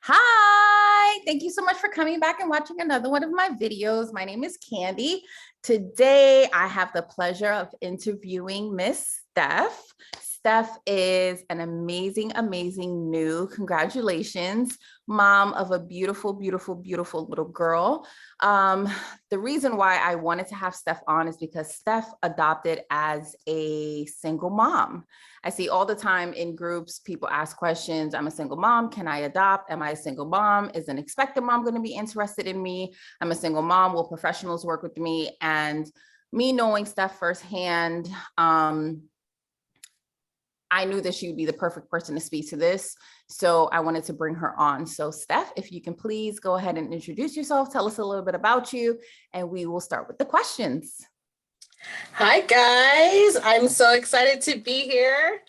Hi, thank you so much for coming back and watching another one of my videos. My name is Khandy. Today, I have the pleasure of interviewing Miss Steph. Steph is an amazing new, congratulations, mom of a beautiful little girl. Um, the reason why I wanted to have Steph on is because Steph adopted as a single mom. I see all the time in groups, people ask questions. I'm a single mom. Can I adopt? Am I a single mom? Is an expected mom going to be interested in me? I'm a single mom. Will professionals work with me? And me knowing Steph firsthand, I knew that she would be the perfect person to speak to this. So I wanted to bring her on. So Steph, if you can please go ahead and introduce yourself, tell us a little bit about you, and we will start with the questions. Hi, guys. I'm so excited to be here.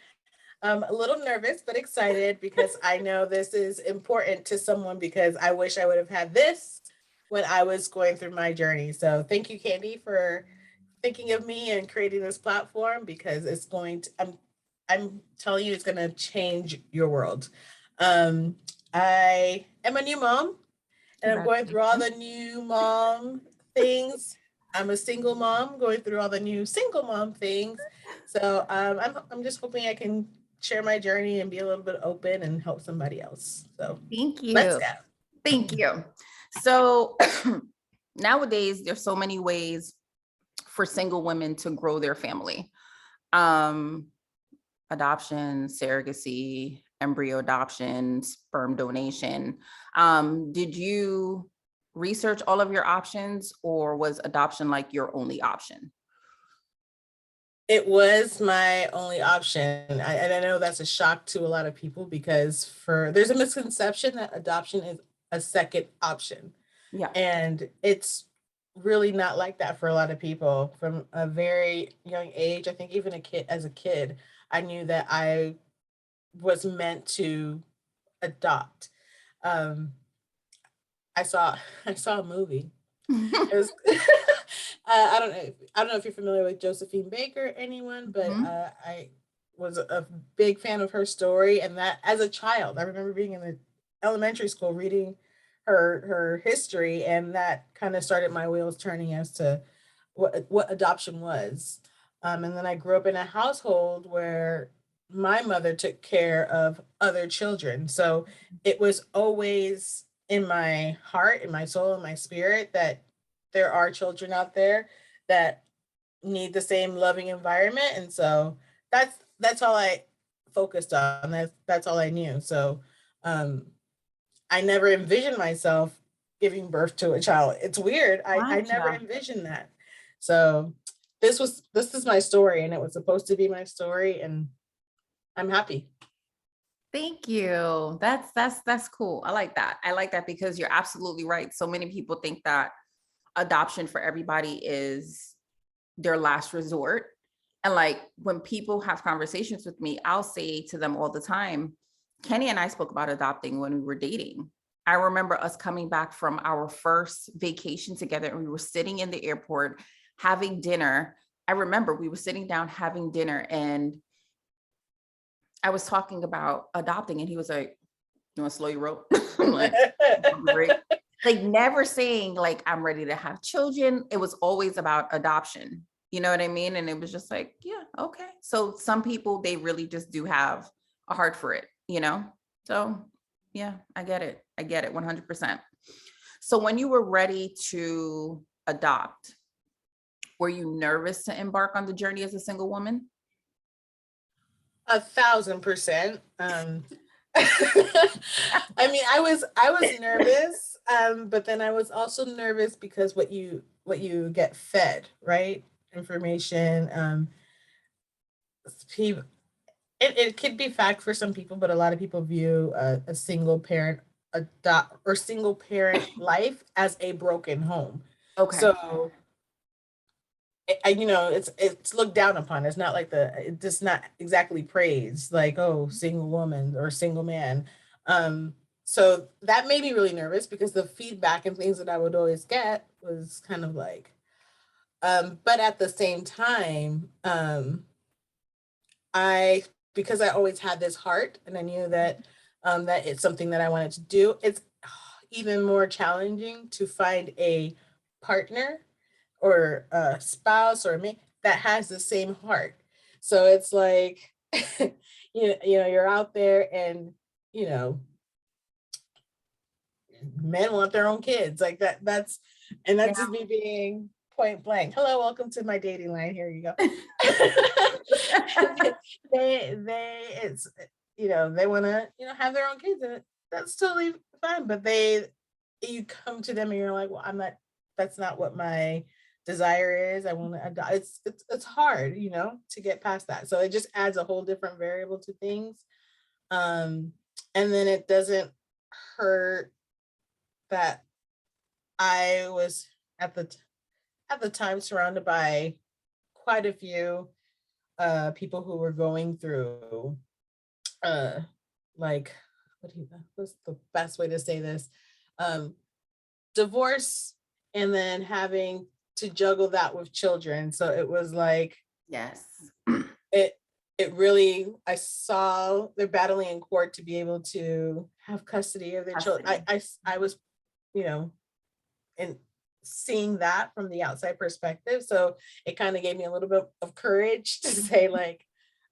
I'm a little nervous, but excited because I know this is important to someone because I wish I would have had this when I was going through my journey. So thank you, Khandy, for thinking of me and creating this platform because it's going to, I'm telling you, it's going to change your world. Um, I am a new mom and I'm going through all the new mom things. I'm a single mom going through all the new single mom things. So I'm just hoping I can share my journey and be a little bit open and help somebody else. So Thank let's you. go. Thank you. So nowadays, there's so many ways for single women to grow their family. Um, Adoption, surrogacy, embryo adoption, sperm donation. Did you research all of your options, or was adoption like your only option? It was my only option. And I know that's a shock to a lot of people because there's a misconception that adoption is a second option. Yeah. And it's really not like that for a lot of people from a very young age. I think even as a kid, I knew that I was meant to adopt. Um, I saw a movie. It was I don't know if you're familiar with Josephine Baker, anyone, but Mhm. I was a big fan of her story, and that as a child, I remember being in the elementary school reading her history, and that kind of started my wheels turning as to what adoption was. And then I grew up in a household where my mother took care of other children, so it was always in my heart, in my soul, in my spirit that there are children out there that need the same loving environment. And so that's all I focused on. That's all I knew. So um I never envisioned myself giving birth to a child. It's weird. I never Gotcha. envisioned that. So this is my story, and it was supposed to be my story, and I'm happy. Thank you. That's cool. I like that. I like that because you're absolutely right. So many people think that adoption for everybody is their last resort. And like when people have conversations with me, I'll say to them all the time, Kenny and I spoke about adopting when we were dating. I remember us coming back from our first vacation together and we were sitting in the airport having dinner. I remember we were sitting down having dinner and I was talking about adopting and he was like, you want to slow your roll? I'm like, great. Like never saying like I'm ready to have children. It was always about adoption. You know what I mean? And it was just like, yeah, okay. So some people they really just do have a heart for it, you know? So yeah, I get it. I get it 100%. So when you were ready to adopt, were you nervous to embark on the journey as a single woman? 1,000%. I mean, I was nervous, but then I was also nervous because what you get fed, right? Information. People, it could be fact for some people, but a lot of people view a single parent adopt or single parent life as a broken home. Okay. So it's looked down upon. It's not like it's just not exactly praised, like, oh, single woman or single man. So that made me really nervous because the feedback and things that I would always get was kind of like, but at the same time, I because I always had this heart and I knew that that it's something that I wanted to do. It's even more challenging to find a partner or a spouse or me that has the same heart. So it's like, you're out there and, you know, men want their own kids like that. And Yeah. that's just me being point blank. Hello, welcome to my dating line. Here you go. It's, they want to, have their own kids, and that's totally fine. But you come to them and you're like, well, that's not what my desire is. I want to adopt. It's hard, to get past that. So it just adds a whole different variable to things. And then it doesn't hurt that I was at the time surrounded by quite a few people who were going through like what's the best way to say this? Divorce, and then having to juggle that with children. So it was like, Yes. it really, I saw they're battling in court to be able to have custody of their children. I was, and seeing that from the outside perspective. So it kind of gave me a little bit of courage to say, like,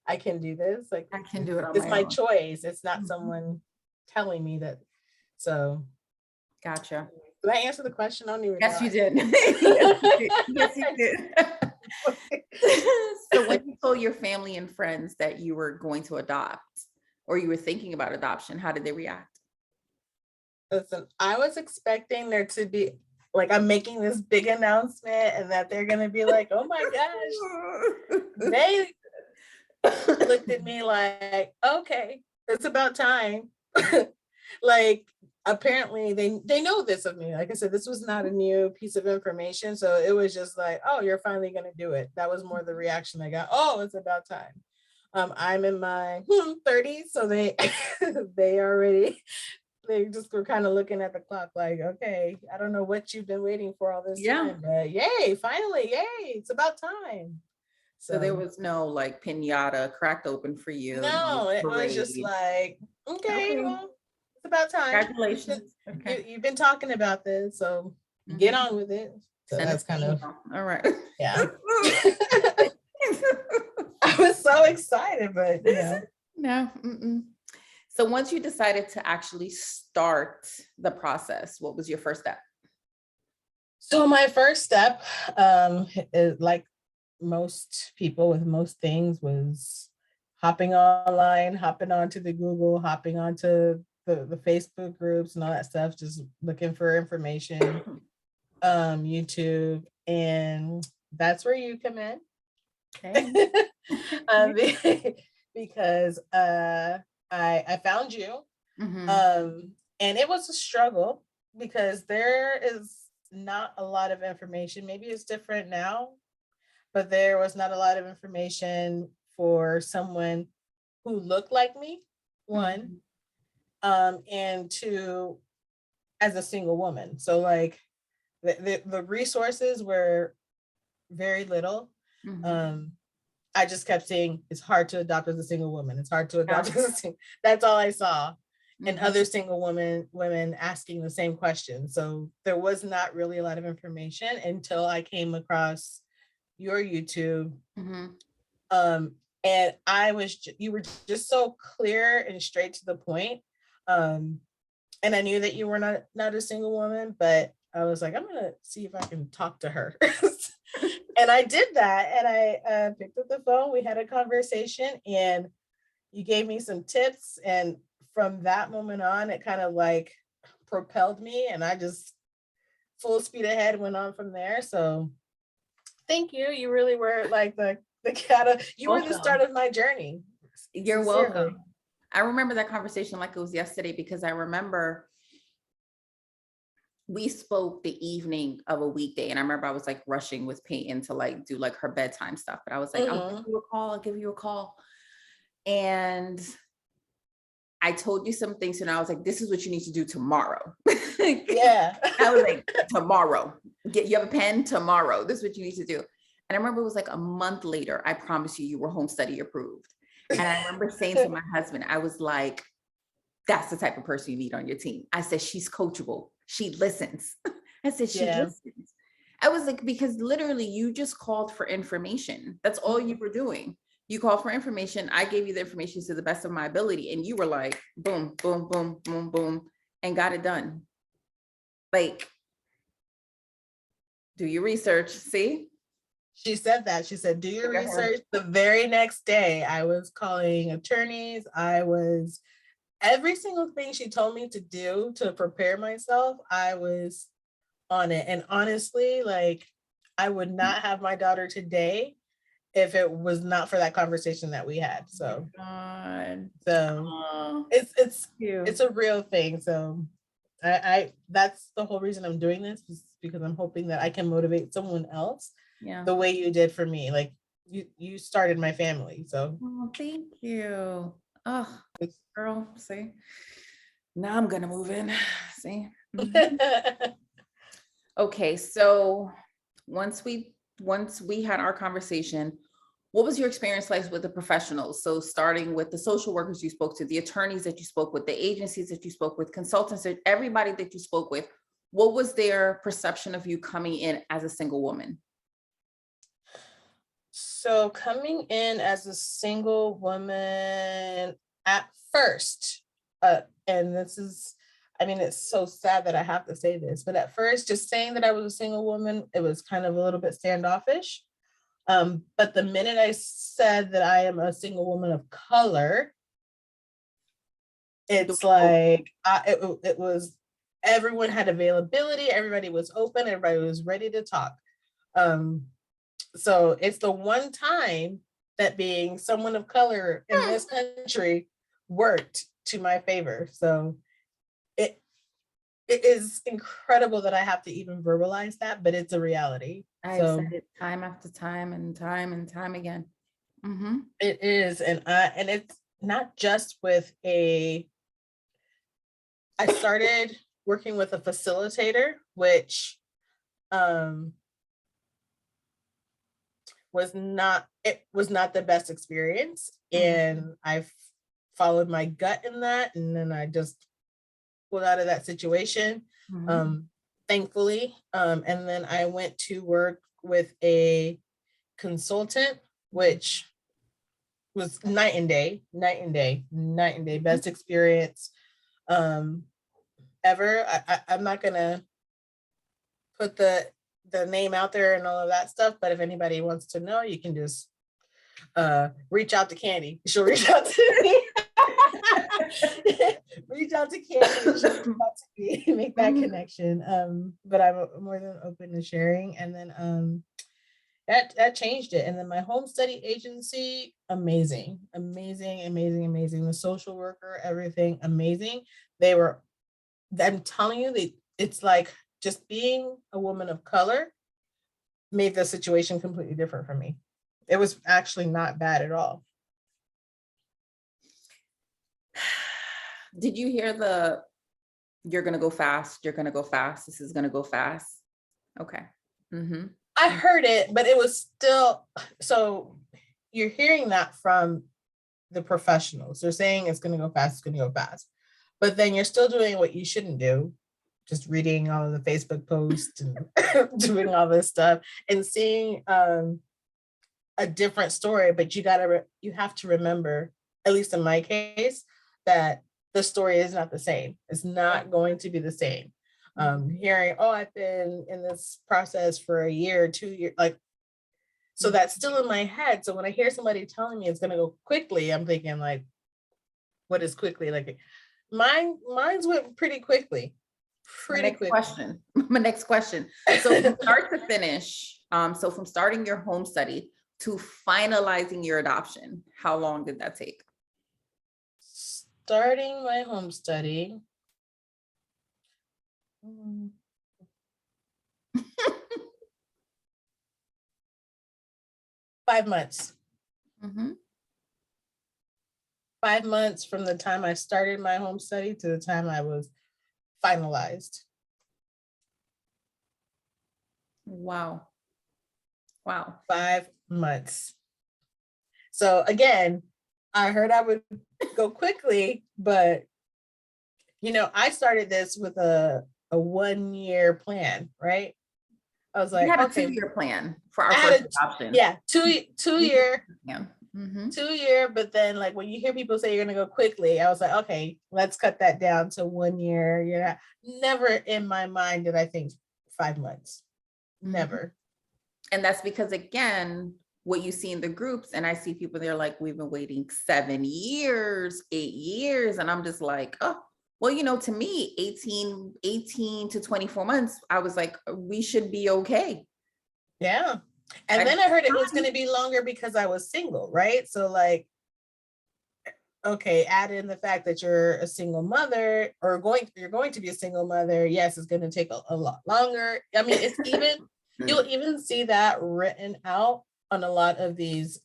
I can do this. Like, I can do it on it's my own. choice. It's not Mhm. someone telling me that. So Gotcha. did I answer the question? I don't even Yes, know. you did. Yes, you did. Yes, you did. So when you told your family and friends that you were going to adopt or you were thinking about adoption, how did they react? Listen, I was expecting there to be like, I'm making this big announcement and that they're gonna be like, oh my gosh. They looked at me like, okay, it's about time. Like, apparently they know this of me. Like I said, this was not a new piece of information. So it was just like, oh, you're finally gonna do it. That was more the reaction I got. Oh, it's about time. I'm in my 30s, so they they just were kind of looking at the clock like, okay, I don't know what you've been waiting for all this Yeah. time, but yay, finally, yay, it's about time. So there was no like pinata cracked open for you, no no, it was just parade. like, okay, Okay. well, it's about time. Congratulations. Okay. You've been talking about this, so get Mhm. on with it. So Send us that's an kind of, email. All right. yeah. I was so excited, but No. Mm-mm. So once you decided to actually start the process, what was your first step? So my first step, is like most people with most things, was hopping online, hopping onto the Google, hopping onto the Facebook groups and all that stuff, just looking for information, YouTube, and that's where you come in. Okay. um, because I found you, Mhm. and it was a struggle because there is not a lot of information. Maybe it's different now, but there was not a lot of information for someone who looked like me, one, Mhm. and two, as a single woman. So like the resources were very little. Mhm. Um, I just kept saying it's hard to adopt as a single woman. It's hard to Yeah. adopt as a single. That's all I saw. And Mhm. other single women asking the same question. So there was not really a lot of information until I came across your YouTube. Mhm. Um, and you were just so clear and straight to the point. Um, and I knew that you were not a single woman, but I was like, I'm gonna see if I can talk to her. And I did that, and I picked up the phone. We had a conversation, and you gave me some tips. And from that moment on, it kind of like propelled me, and I just full speed ahead went on from there. So thank you. You really were like you were the start Welcome. of my journey. You're Sincerely. welcome. I remember that conversation like it was yesterday because I remember we spoke the evening of a weekday, and I remember I was like rushing with Peyton to like do like her bedtime stuff, but I was like, I'll give Mhm. you a call, I'll give you a call. And I told you some things, and I was like, this is what you need to do tomorrow. Yeah. I was like, tomorrow. You have a pen? Tomorrow. This is what you need to do. And I remember it was like a month later, I promise you, you were home study approved. And I remember saying to my husband, I was like, that's the type of person you need on your team. I said, she's coachable. She listens. I said, she Yeah. listens. I was like, because literally you just called for information. That's all you were doing. You called for information. I gave you the information to the best of my ability. And you were like, boom, boom, boom, boom, boom, and got it done. Like, do your research. See? She said that. She said, do your Look at her. research. The very next day, I was calling attorneys. Every single thing she told me to do to prepare myself, I was on it. And honestly, like, I would not have my daughter today if it was not for that conversation that we had. So, God. so Cute. it's a real thing. So I that's the whole reason I'm doing this, is because I'm hoping that I can motivate someone else Yeah. the way you did for me. Like, you started my family. So Oh, thank you. Oh, girl, see? Now I'm gonna move in. See? Mhm. Okay, so once we had our conversation, what was your experience like with the professionals? So starting with the social workers you spoke to, the attorneys that you spoke with, the agencies that you spoke with, consultants, everybody that you spoke with, what was their perception of you coming in as a single woman? So coming in as a single woman at first, and this is, I mean, it's so sad that I have to say this, but at first, just saying that I was a single woman, it was kind of a little bit standoffish. But the minute I said that I am a single woman of color, it's like, it was, everyone had availability, everybody was open, everybody was ready to talk. So it's the one time that being someone of color in this country worked to my favor. So it is incredible that I have to even verbalize that, but it's a reality. I've So said it time after time and time again. Mm-hmm. it is, and it's not just with I started working with a facilitator, which was not the best experience, and I followed my gut in that, and then I just pulled out of that situation, thankfully, and then I went to work with a consultant, which was night and day, best experience ever. I'm not gonna put the name out there and all of that stuff, but if anybody wants to know, you can just reach out to Khandy. She'll reach out to me. Reach out to Khandy. She'll reach out to me, make that connection. But I'm more than open to sharing. And then that changed it. And then my home study agency, amazing. The social worker, everything amazing. I'm telling you, it's like, just being a woman of color made the situation completely different for me. It was actually not bad at all. Did you hear you're gonna go fast, this is gonna go fast? Okay. I heard it, but it was still, so you're hearing that from the professionals. They're saying it's going to go fast, it's going to go fast. But then you're still doing what you shouldn't do, just reading all of the Facebook posts and doing all this stuff and seeing a different story. But you have to remember, at least in my case, that the story is not the same. It's not going to be the same. Hearing, oh, I've been in this process for a year, 2 years, like, so that's still in my head. So when I hear somebody telling me it's going to go quickly, I'm thinking, like, what is quickly? Like, mine's went pretty quickly. My next question. So from start to finish, so from starting your home study to finalizing your adoption, how long did that take? Starting my home study. 5 months. 5 months from the time I started my home study to the time I was finalized. Wow. 5 months. So again, I heard I would go quickly, but I started this with a 1 year plan, right? I was We like, had a okay, 2-year plan for our I first had adoption. yeah, two year, Yeah. Mm-hmm. 2 year, but then like when you hear people say you're gonna go quickly, I was like, okay, let's cut that down to 1 year. Never in my mind did I think 5 months. Mm-hmm. Never. And that's because, again, what you see in the groups, and I see people, they're like, we've been waiting 7 years, 8 years. And I'm just like, oh, well, to me, 18 to 24 months, I was like, we should be okay. Yeah. And I, then I heard it was going to be longer because I was single, right? So like, okay, add in the fact that you're a single mother or you're going to be a single mother. Yes, it's going to take a lot longer. I mean, it's even you'll even see that written out on a lot of these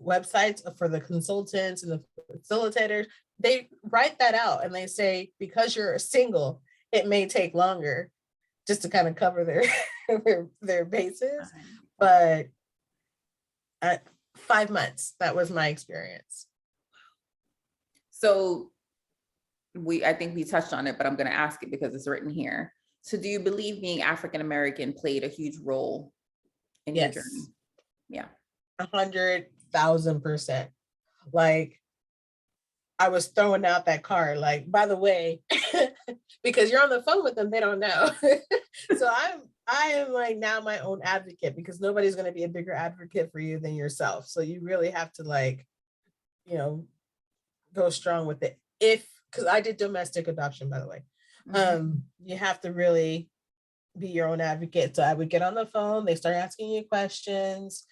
websites for the consultants and the facilitators. They write that out and they say because you're single, it may take longer just to kind of cover their bases. But 5 months, that was my experience. So I think we touched on it, but I'm going to ask it because it's written here. So do you believe being African American played a huge role in your journey? Yes. Yeah. 100,000%. Like I was throwing out that card, like, by the way, because you're on the phone with them, they don't know. So I am like now my own advocate because nobody's going to be a bigger advocate for you than yourself. So you really have to like, you know, go strong with it. Because I did domestic adoption, by the way. You have to really be your own advocate. So I would get on the phone, they start asking you questions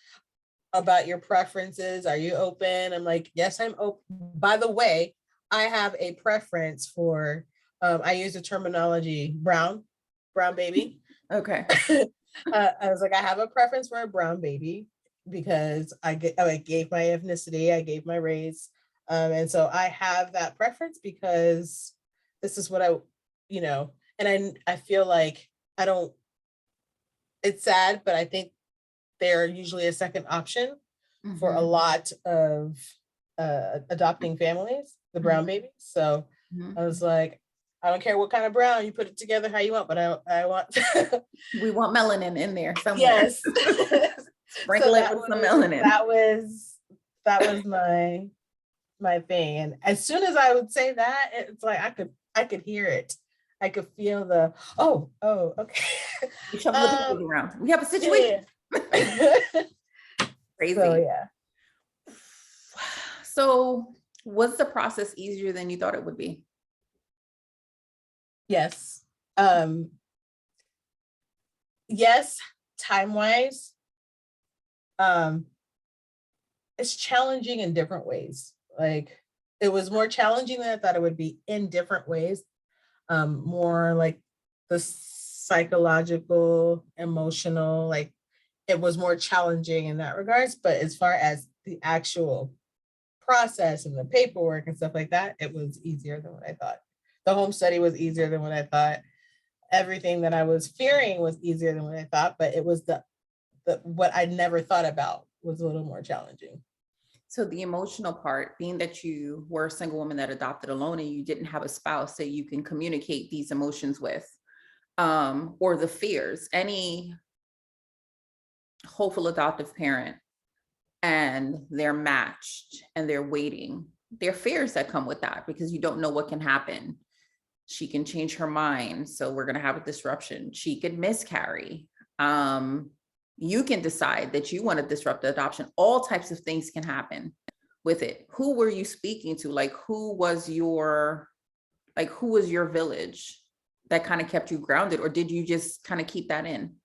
about your preferences. Are you open? I'm like, yes, I'm open. By the way, I have a preference for, I use the terminology brown baby. Okay. I was like, I have a preference for a brown baby because I gave my ethnicity, I gave my race. And so I have that preference because this is what and I feel like I don't, it's sad, but I think they're usually a second option for a lot of adopting families, the brown babies. So I was like, I don't care what kind of brown, you put it together how you want, but I want we want melanin in there somewhere. Yes. Sprinkle So it with some melanin. That was my thing. And as soon as I would say that, it's like I could hear it. I could feel the okay. We shuffle the papers around. We have a situation. Yeah. Crazy. So yeah. So was the process easier than you thought it would be? Yes. Yes, time-wise. It's challenging in different ways. Like it was more challenging than I thought it would be in different ways. More like the psychological, emotional, like it was more challenging in that regards. But as far as the actual process and the paperwork and stuff like that, it was easier than what I thought. The home study was easier than what I thought. Everything that I was fearing was easier than what I thought, but it was the what I never thought about was a little more challenging. So the emotional part, being that you were a single woman that adopted alone and you didn't have a spouse that you can communicate these emotions with, or the fears, any hopeful adoptive parent and they're matched and they're waiting, there are fears that come with that because you don't know what can happen. She can change her mind, so we're going to have a disruption. She could miscarry. You can decide that you want to disrupt the adoption. All types of things can happen with it. Who were you speaking to? Like, who was your village that kind of kept you grounded, or did you just kind of keep that in?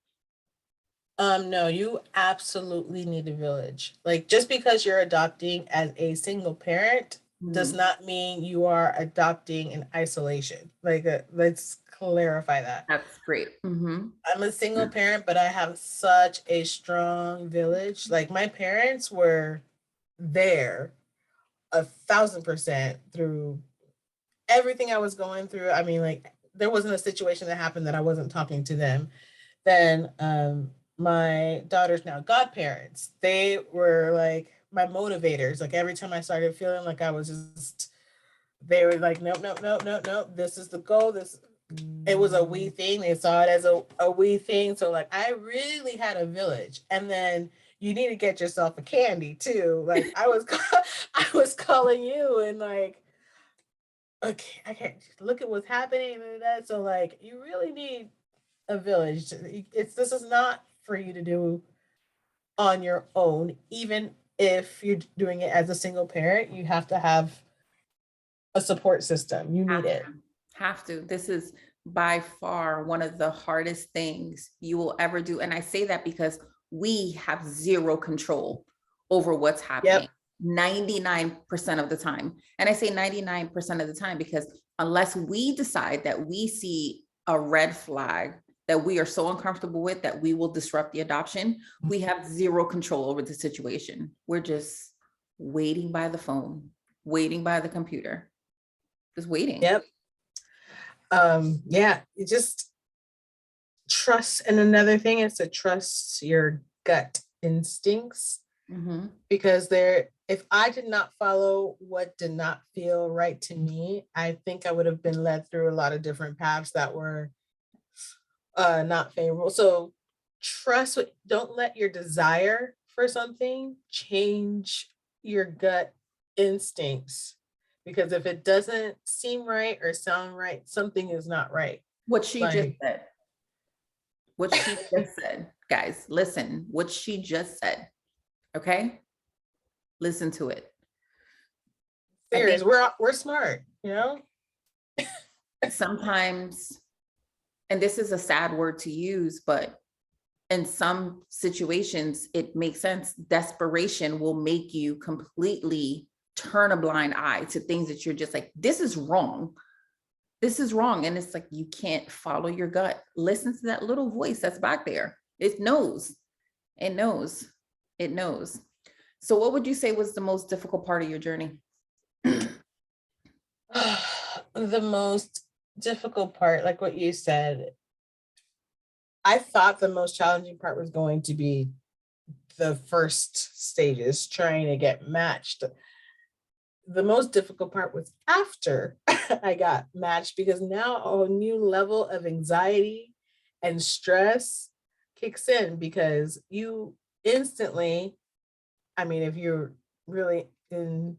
No, you absolutely need a village. Like just because you're adopting as a single parent does not mean you are adopting in isolation. Like let's clarify that. That's great. I'm a single parent, but I have such a strong village. Like my parents were there 1,000% through everything I was going through. I mean, like there wasn't a situation that happened that I wasn't talking to them. Then my daughter's now godparents, they were like my motivators. Like every time I started feeling like I was just they were like, nope, nope, nope, nope, nope. This is the goal. It was a we thing. They saw it as a we thing. So like I really had a village. And then you need to get yourself a Khandy too. Like I was I was calling you and like, okay, I can't look at what's happening and that. So like you really need a village. This is not for you to do on your own. Even if you're doing it as a single parent, you have to have a support system. You need Have it. to. Have to. This is by far one of the hardest things you will ever do. And I say that because we have zero control over what's happening Yep. 99% of the time. And I say 99% of the time because unless we decide that we see a red flag that we are so uncomfortable with that we will disrupt the adoption, we have zero control over the situation. We're just waiting by the phone, waiting by the computer, just waiting. Yep. Yeah, you just trust. And another thing is to trust your gut instincts, because if I did not follow what did not feel right to me, I think I would have been led through a lot of different paths that were not favorable. So don't let your desire for something change your gut instincts, because if it doesn't seem right or sound right, something is not right. What she just Like, said, what she just said, guys, listen, what she just said. Okay. Listen to it. I think serious, we're smart, you know? sometimes, and this is a sad word to use, but in some situations, it makes sense. Desperation will make you completely turn a blind eye to things that you're just like, this is wrong. This is wrong. And it's like, you can't follow your gut. Listen to that little voice that's back there. It knows. It knows. It knows. So what would you say was the most difficult part of your journey? The most difficult part, like what you said, I thought the most challenging part was going to be the first stages, trying to get matched. The most difficult part was after I got matched, because now a new level of anxiety and stress kicks in, because you instantly, I mean, if you're really in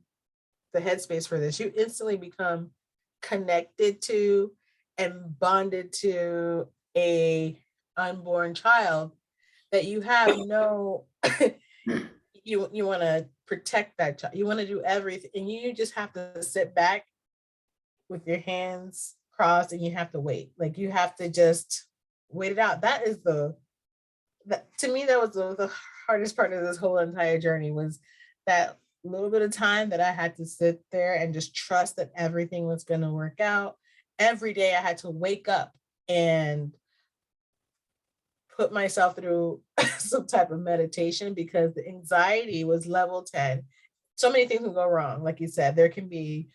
the headspace for this, you instantly become connected to and bonded to a unborn child that you have no you want to protect that child, you want to do everything, and you just have to sit back with your hands crossed and you have to wait. Like you have to just wait it out. That is that to me, that was the hardest part of this whole entire journey, was that little bit of time that I had to sit there and just trust that everything was going to work out. Every day I had to wake up and put myself through some type of meditation, because the anxiety was level 10. So many things can go wrong. Like you said, there can be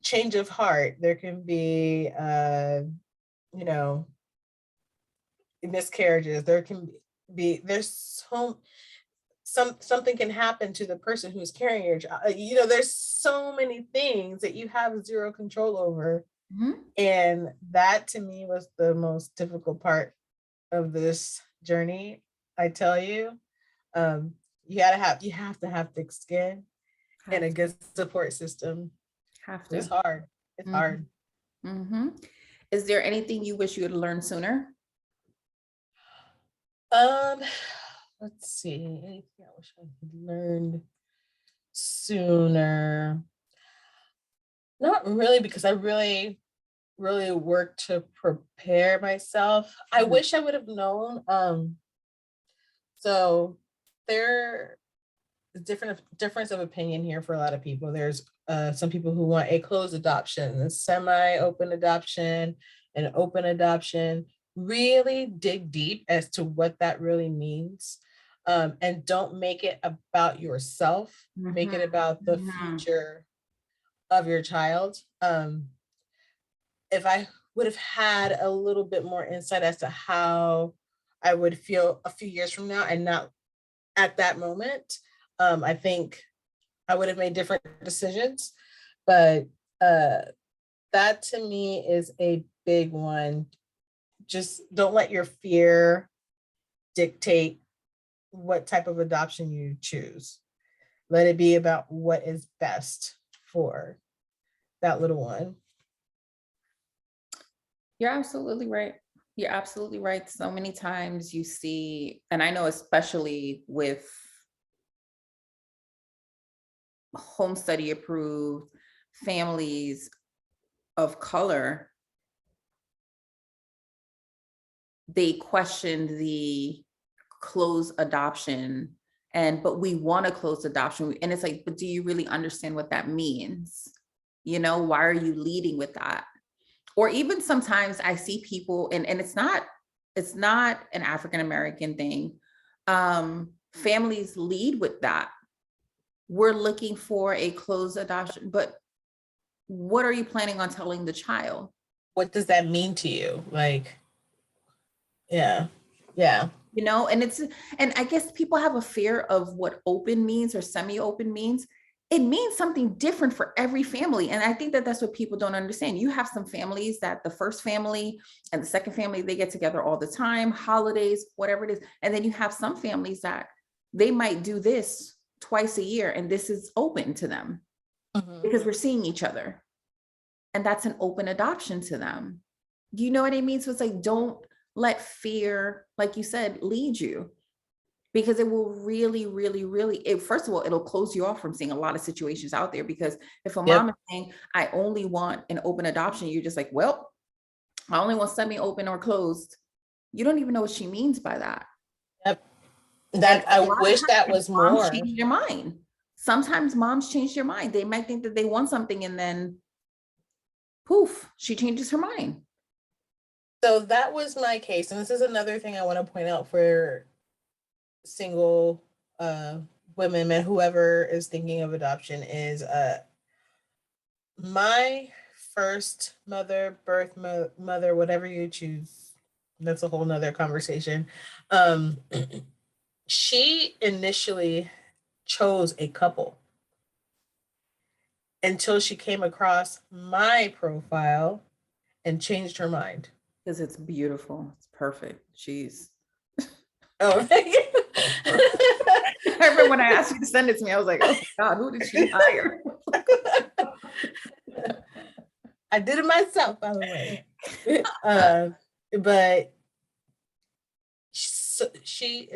change of heart. There can be, you know, miscarriages. There can there's something can happen to the person who's carrying your child. You know, there's so many things that you have zero control over. Mhm. And that to me was the most difficult part of this journey. I tell you, you have to have thick skin and Have a to. good support system. Have It's to. hard. It's Mhm. hard. Mhm. Is there anything you wish you had learned sooner? Um, let's see. Anything I wish I had learned sooner? Not really, because I really worked to prepare myself. I Mhm. wish I would have known. So there is difference of opinion here for a lot of people. There's some people who want a closed adoption, a semi-open adoption, an open adoption. Really dig deep as to what that really means. And don't make it about yourself. Make Mhm. it about the Mhm. future of your child. If I would have had a little bit more insight as to how I would feel a few years from now and not at that moment, I think I would have made different decisions. But that to me is a big one. Just don't let your fear dictate what type of adoption you choose. Let it be about what is best for that little one. You're absolutely right. You're absolutely right. So many times you see, and I know especially with home study approved families of color, they questioned the closed adoption, but we want a closed adoption, and it's like, but do you really understand what that means? Why are you leading with that? Or even sometimes I see people, and it's not an African American thing. Families lead with that. We're looking for a closed adoption, but what are you planning on telling the child? What does that mean to you? Like, yeah, yeah. And I guess people have a fear of what open means or semi-open means. It means something different for every family. And I think that that's what people don't understand. You have some families that the first family and the second family, they get together all the time, holidays, whatever it is. And then you have some families that they might do this twice a year, and this is open to them because we're seeing each other. And that's an open adoption to them. Do you know what I mean? So it's like, don't let fear, like you said, lead you, because it will really, really, really, first of all, it'll close you off from seeing a lot of situations out there. Because if a mom is saying, I only want an open adoption, you're just like, well, I only want semi-open or closed. You don't even know what she means by that. Yep. And That a I lot of wish that times was moms more. change their mind. Sometimes moms change their mind. They might think that they want something, and then poof, she changes her mind. So that was my case. And this is another thing I want to point out for single women, men, whoever is thinking of adoption, is my first mother, mother, whatever you choose. That's a whole nother conversation. Um, she initially chose a couple until she came across my profile and changed her mind. Because it's beautiful. It's perfect. She's. Oh, I remember when I asked you to send it to me, I was like, oh my God, who did she hire? I did it myself, by the way. But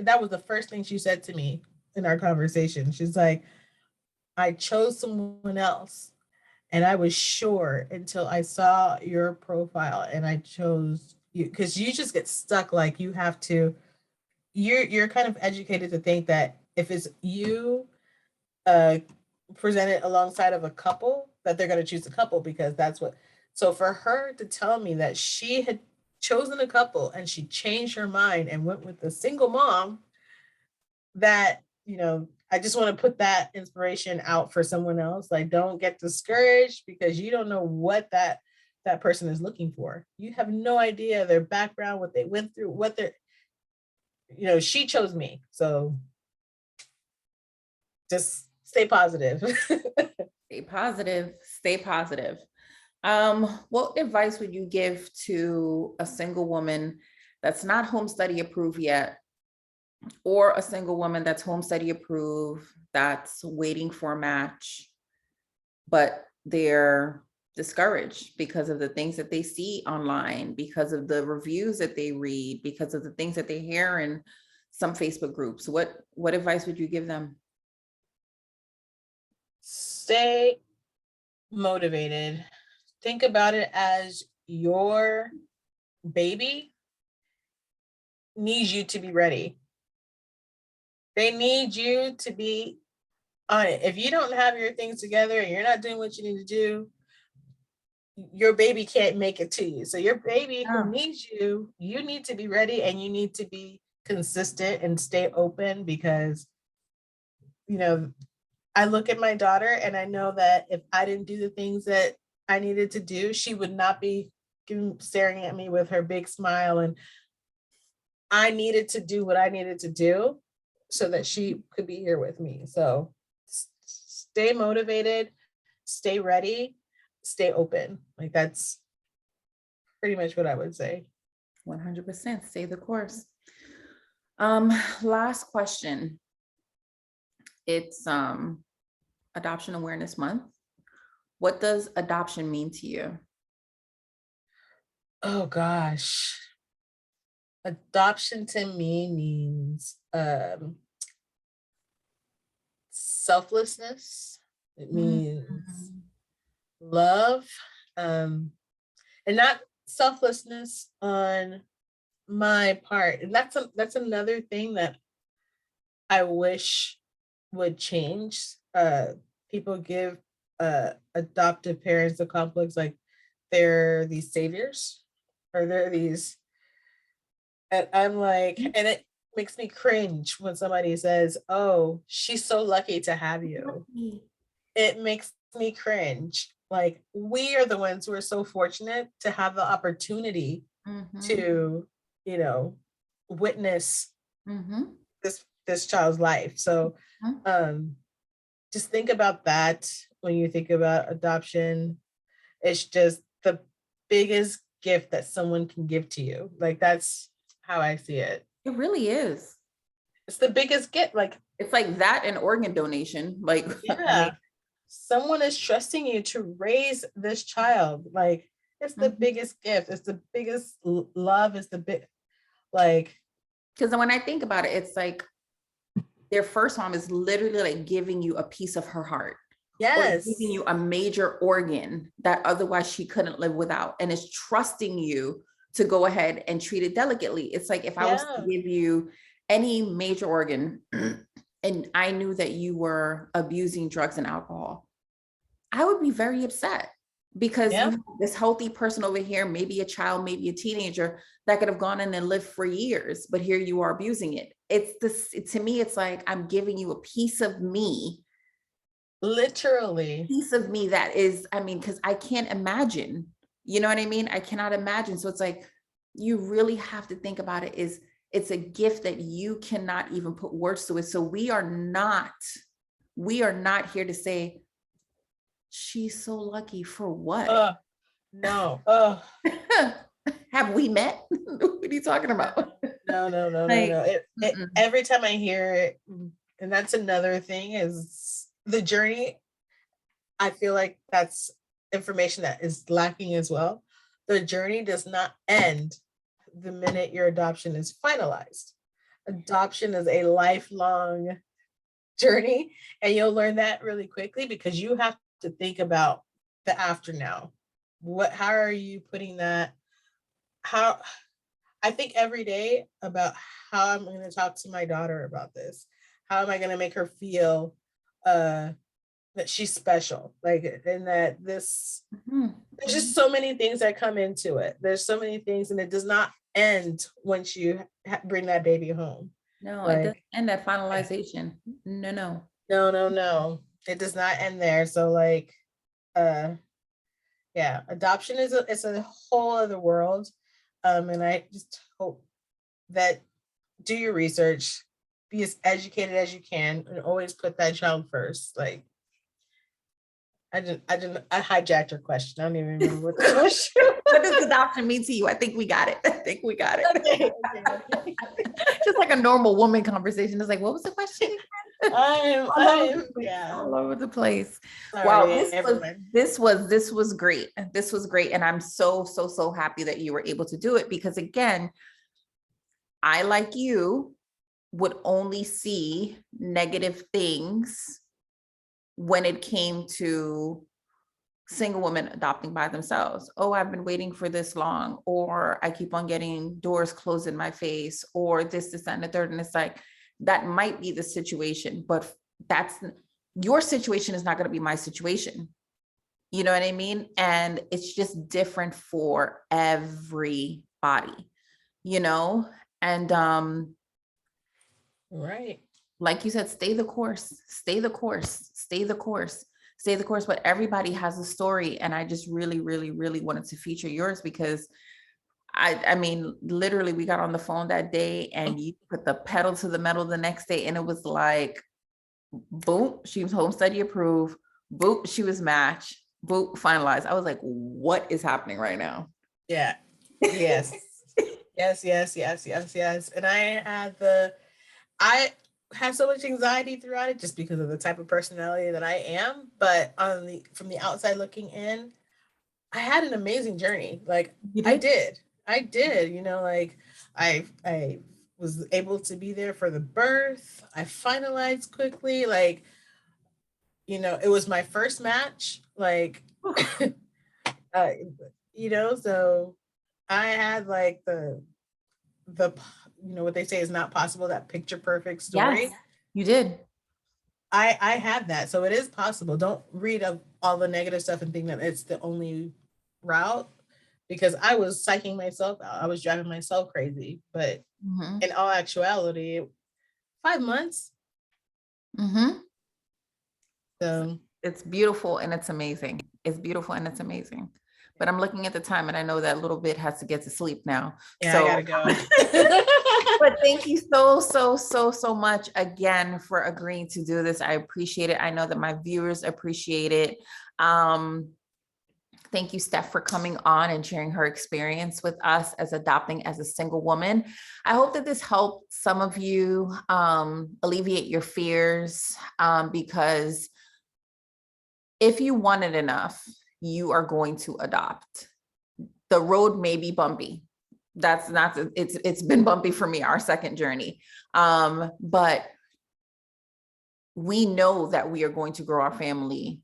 that was the first thing she said to me in our conversation. She's like, I chose someone else, and I was sure until I saw your profile and I chose you, because you just get stuck. Like, you have to, you're kind of educated to think that if it's you uh presented alongside of a couple, that they're going to choose a couple, because that's what. So for her to tell me that she had chosen a couple and she changed her mind and went with the single mom, that, I just want to put that inspiration out for someone else. Like, don't get discouraged, because you don't know what that person is looking for. You have no idea their background, what they went through, what they're, she chose me. So just stay positive. Stay positive. Stay positive. What advice would you give to a single woman that's not home study approved yet, or a single woman that's home study approved, that's waiting for a match, but they're discouraged because of the things that they see online, because of the reviews that they read, because of the things that they hear in some Facebook groups? What advice would you give them? Stay motivated. Think about it as your baby needs you to be ready. They need you to be on it. If you don't have your things together and you're not doing what you need to do, your baby can't make it to you. So your baby who needs you, you need to be ready, and you need to be consistent and stay open, because, I look at my daughter and I know that if I didn't do the things that I needed to do, she would not be staring at me with her big smile. And I needed to do what I needed to do so that she could be here with me. So stay motivated, stay ready, stay open. Like that's pretty much what I would say. 100%. Stay the course. Last question. It's Adoption Awareness Month. What does adoption mean to you? Oh gosh. Adoption to me means selflessness. It means Mhm. love. And not selflessness on my part. And that's another thing that I wish would change. People give adoptive parents the complex like they're these saviors or they're these, and I'm like, and it makes me cringe when somebody says, "Oh, she's so lucky to have you." It makes me cringe. Like we are the ones who are so fortunate to have the opportunity Mhm. to, you know, witness Mhm. this child's life. So Mhm. um just think about that when you think about adoption. It's just the biggest gift that someone can give to you. Like that's how I see it. It really is. It's the biggest gift. Like, It's like that and organ donation. Like, I mean, yeah, someone is trusting you to raise this child. Like, it's the mhm. biggest gift. It's the biggest love. It's the big, like, Because when I think about it, it's like their first mom is literally like giving you a piece of her heart or giving yes, you a major organ that otherwise she couldn't live without and is trusting you to go ahead and treat it delicately. It's like if I was to yeah, give you any major organ and I knew that you were abusing drugs and alcohol, I would be very upset because you yeah, have this healthy person over here, maybe a child, maybe a teenager that could have gone in and lived for years, but here you are abusing it. It's this, to me, it's like I'm giving you a literally. piece of me that is, I mean, because I can't imagine, you know what I mean? I cannot imagine. So it's like, you really have to think about it is it's a gift that you cannot even put words to it. So we are not here to say, she's so lucky for what? No, Have we met? What are you talking no, about? no, no, no, no, Like, no. mm-mm. Every time I hear it, and that's another thing is the journey. I feel like that's information that is lacking as well. The journey does not end the minute your adoption is finalized. Adoption is a lifelong journey, and you'll learn that really quickly because you have to think about the after now. How are you putting that? How I think every day about how I'm going to talk to my daughter about this. How am I going to make her feel uh that she's special? Like, and that this, Mhm, there's just mhm. so many things that come into it. There's so many things, and it does not end once you bring that baby home. No, it doesn't Like, end at yeah, finalization. No, no. no, no, no, it does not end there. So, like, uh, yeah, adoption is it's a whole other world. And I just hope that do your research, be as educated as you can, and always put that child first. Like, I hijacked your question. I don't even remember what the question What was. does adoption mean to you? I think we got it. I think we got it. Okay, okay, okay. Just like a normal woman conversation. It's like, what was the question again? All over the place. Yeah. All over the place. Wow, Sorry, everyone. this was great. This was great. And I'm so happy that you were able to do it because again, I like you would only see negative things when it came to single women adopting by themselves. Oh, I've been waiting for this long, or I keep on getting doors closed in my face, or this, that, and the third. And it's like, that might be the situation, but that's your situation is not going to be my situation. You know what I mean? And it's just different for everybody, you know? And Right. like you said, stay the course, stay the course, stay the course, stay the course. But everybody has a story. And I just really wanted to feature yours because I mean, literally we got on the phone that day and you put the pedal to the metal the next day. And it was like, boom, she was home study approved. Boop, she was matched. Boop, finalized. I was like, what is happening right now? Yeah. Yes. Yes. And I had so much anxiety throughout it just because of the type of personality that I am. But from the outside looking in, I had an amazing journey. Like You I did? did. I did, like I was able to be there for the birth. I finalized quickly. Like, it was my first match. Like uh, so I had like the what they say is not possible, that picture perfect Yes, story. you did. I had that, so it is possible. Don't read of all the negative stuff and think that it's the only route, because I was psyching myself out. I was driving myself crazy. But Mm-hmm. in all actuality, 5 months. Mm-hmm. So It's beautiful and it's amazing. It's beautiful and it's amazing. But I'm looking at the time and I know that little bit has to get to sleep now. yeah, I So, gotta go. but thank you so much again for agreeing to do this. I appreciate it. I know that my viewers appreciate it. Um, Thank you, Steph, for coming on and sharing her experience with us as adopting as a single woman. I hope that this helped some of you alleviate your fears, because if you want it enough, you are going to adopt. The road may be bumpy. That's not, it's been bumpy for me, our second journey. But we know that we are going to grow our family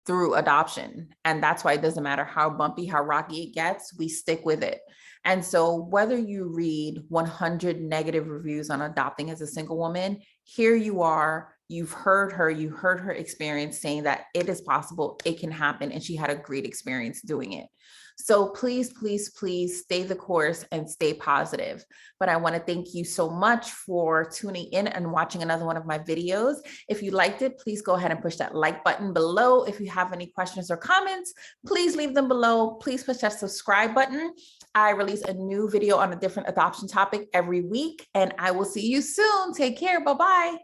through adoption. And that's why it doesn't matter how bumpy, how rocky it gets, we stick with it. And so whether you read 100 negative reviews on adopting as a single woman, here you are, you heard her experience saying that it is possible, it can happen, and she had a great experience doing it. So please stay the course and stay positive. But I want to thank you so much for tuning in and watching another one of my videos. If you liked it, please go ahead and push that like button below. If you have any questions or comments, please leave them below. Please push that subscribe button. I release a new video on a different adoption topic every week, and I will see you soon. Take care. Bye-bye.